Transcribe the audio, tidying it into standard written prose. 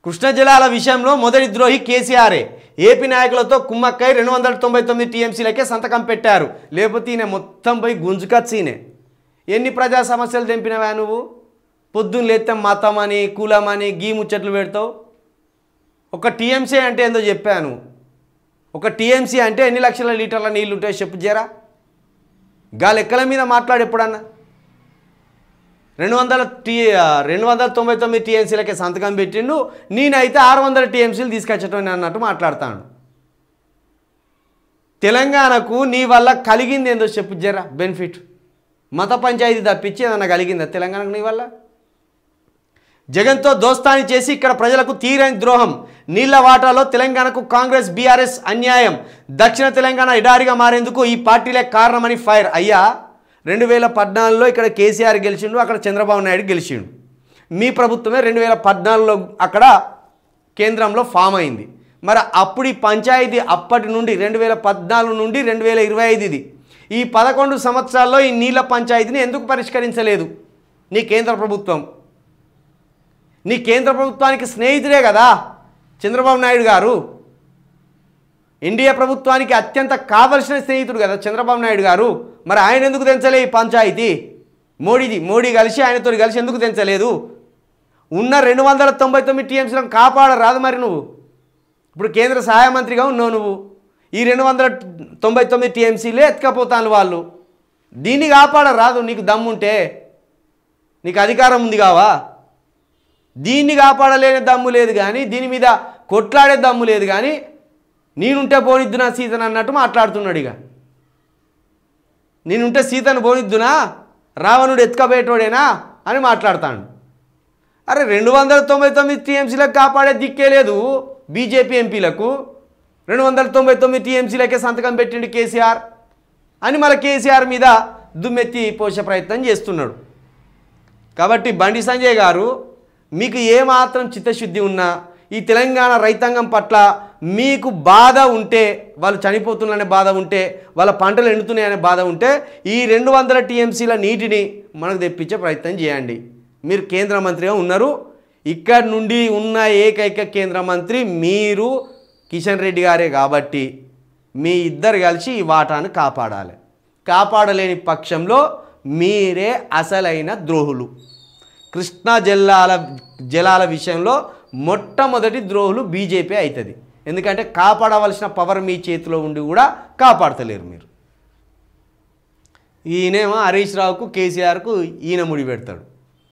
కృష్ణా జలాల విషయంలో మొదటి ద్రోహి కేసీఆరే. ఏపీ నాయకులతో కుమ్మక్కై 299 టీఎంసీలకే సంతకం పెట్టారు. లేకపోతే ఈయన మొత్తం పోయి గుంజుకచ్చీనే. ఎన్ని ప్రజా సమస్యలు తెంపినవా నువ్వు? పొద్దున్న లేస్తే మతమని కులమని గీ ముచ్చట్లు పెడతావు. ఒక టీఎంసీ అంటే ఏందో చెప్పాను. ఒక టీఎంసీ అంటే ఎన్ని లక్షల లీటర్ల నీళ్ళు ఉంటాయో చెప్పు జరా. గా లెక్కల మీద మాట్లాడు ఎప్పుడన్నా. 299 టీఎంసీలకే సంతకం పెట్టిండు. నేనైతే 600 టీఎంసీలు తీసుకొచ్చటం అన్నట్టు మాట్లాడతాను. తెలంగాణకు నీ వల్ల కలిగింది ఏందో చెప్పు జరా బెనిఫిట్. మత పంచాయతీ తప్పించి ఏదన్నా కలిగిందా తెలంగాణకు నీ వల్ల? జగన్తో దోస్తాని చేసి ఇక్కడ ప్రజలకు తీరని ద్రోహం. నీళ్ల వాటాలో తెలంగాణకు కాంగ్రెస్ బీఆర్ఎస్ అన్యాయం. దక్షిణ తెలంగాణ ఎడారిగా మారేందుకు ఈ పార్టీలే కారణమని ఫైర్. అయ్యా 2014లో ఇక్కడ కేసీఆర్ గెలిచిండు, అక్కడ చంద్రబాబు నాయుడు గెలిచిండు. మీ ప్రభుత్వమే 2014లో అక్కడ కేంద్రంలో ఫామ్ అయింది. మరి అప్పుడు ఈ పంచాయతీ అప్పటి నుండి 2014 నుండి 2025 ఇది. ఈ 11 సంవత్సరాల్లో ఈ నీళ్ల పంచాయతీని ఎందుకు పరిష్కరించలేదు నీ కేంద్ర ప్రభుత్వం? నీ కేంద్ర ప్రభుత్వానికి స్నేహితుడే కదా చంద్రబాబు నాయుడు గారు. ఎన్డీఏ ప్రభుత్వానికి అత్యంత కావలసిన స్నేహితుడు కదా చంద్రబాబు నాయుడు గారు. మరి ఆయన ఎందుకు తెంచలే ఈ పంచాయతీ? మోడీ కలిసి ఆయనతో కలిసి ఎందుకు తెంచలేదు? ఉన్న 299 టీఎంసీలను కాపాడరాదు మరి నువ్వు? ఇప్పుడు కేంద్ర సహాయ మంత్రిగా ఉన్నావు నువ్వు. ఈ 299 టీఎంసీలే ఎత్తుకపోతాను వాళ్ళు. దీన్ని కాపాడరాదు నీకు దమ్ముంటే? నీకు అధికారం ఉంది కావా? దీన్ని కాపాడలేని దమ్ము లేదు కానీ, దీని మీద కొట్లాడే దమ్ము లేదు కానీ, నేనుంటే పోనిద్దునా సీతను అన్నట్టు మాట్లాడుతున్నాడు. ఇక నేనుంటే సీతను పోనిద్దునా, రావణుడు ఎత్తుకపోయేటోడేనా అని మాట్లాడతాడు. అరే 299 టీఎంసీలకు కాపాడే దిక్కే లేదు బీజేపీ ఎంపీలకు. 299 టీఎంసీలకే సంతకం పెట్టిండు కేసీఆర్ అని మళ్ళీ కేసీఆర్ మీద దుమ్మెత్తి పోసే ప్రయత్నం చేస్తున్నాడు. కాబట్టి బండి సంజయ్ గారు, మీకు ఏమాత్రం చిత్తశుద్ధి ఉన్నా, ఈ తెలంగాణ రైతాంగం పట్ల మీకు బాధ ఉంటే, వాళ్ళు చనిపోతున్నారనే బాధ ఉంటే, వాళ్ళ పంటలు ఎండుతున్నాయనే బాధ ఉంటే, ఈ 200 టీఎంసీల నీటిని మనకు తెప్పించే ప్రయత్నం చేయండి. మీరు కేంద్ర మంత్రిగా ఉన్నారు. ఇక్కడ నుండి ఉన్న ఏకైక కేంద్ర మంత్రి మీరు కిషన్ రెడ్డి గారే కాబట్టి మీ ఇద్దరు కలిసి ఈ వాటాను కాపాడాలి. కాపాడలేని పక్షంలో మీరే అసలైన ద్రోహులు. కృష్ణా జలాల విషయంలో మొట్టమొదటి ద్రోహులు బీజేపీ అవుతుంది. ఎందుకంటే కాపాడవలసిన పవర్ మీ చేతిలో ఉండి కూడా కాపాడతలేరు మీరు. ఈయనేమో హరీష్ రావుకు కేసీఆర్కు ఈయన ముడి పెడతాడు.